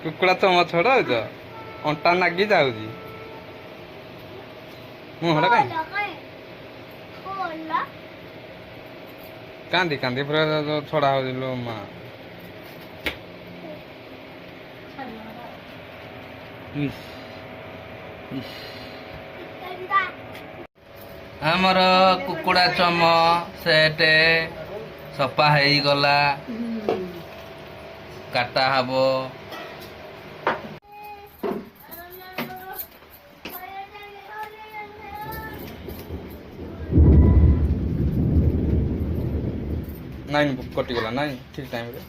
କୁକୁଡ଼ା ଚମ ଛଡଉଛ ଅଣ୍ଟା ନାଗି ଯାଉଛି ମୁହଁଟା କାଇଁ କାନ୍ଦି କାନ୍ଦି ପୁରା ଛଡା ହଉଛି ଲୋ ମା। ଆମର କୁକୁଡ଼ା ଚମ ସେଟ୍ ସଫା ହେଇଗଲା କାଟା ହବ। ନାଇଁ କଟିଗଲା ନାଇଁ ଠିକ୍ ଟାଇମ୍ରେ।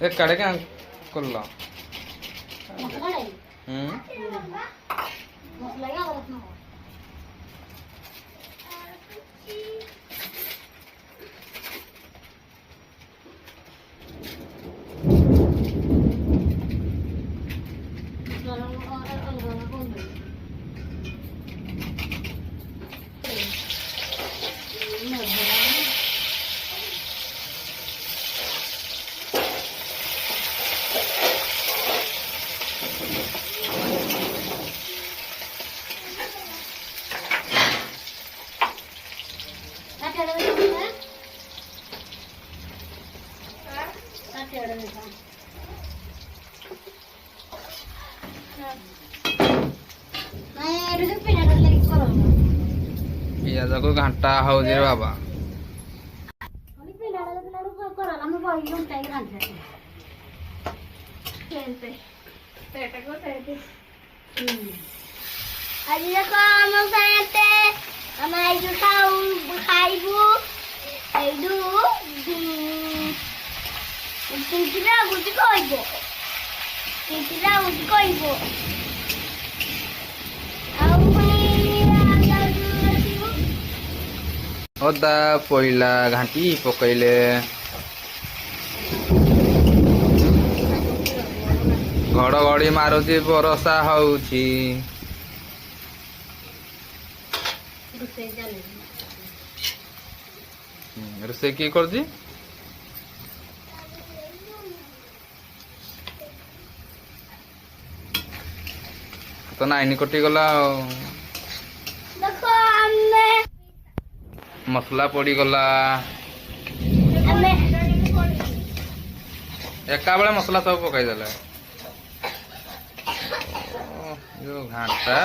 ଏକାଡ଼େ କାଁ କଲ ପିଆଜକୁ ଘାଣ୍ଟା ହଉଛି ରେ ବାବା। ଆଜି ଦେଖ ଆମ ସାଙ୍ଗେ ଆମେ ଏଇଠୁ ଖାଇବୁ ଏଇଠୁ ତିନିଟା ଗୁଟି କହିବ ଅଦା ପଇଲା ଘାଣ୍ଟି ପକେଇଲେ ଘଡଘଡି ମାରୁଛି ବର୍ଷା ହଉଛି। ରୋଷେଇ କିଏ କରୁଛି? ତ ନାଇନି କଟିଗଲା ଆଉ। ମସଲା ପଡିଗଲା ଏକା ବେଳେ ମସଲା ସବୁ ପକେଇଦେଲେ। ଯୋଉ ଘାଣ୍ଟା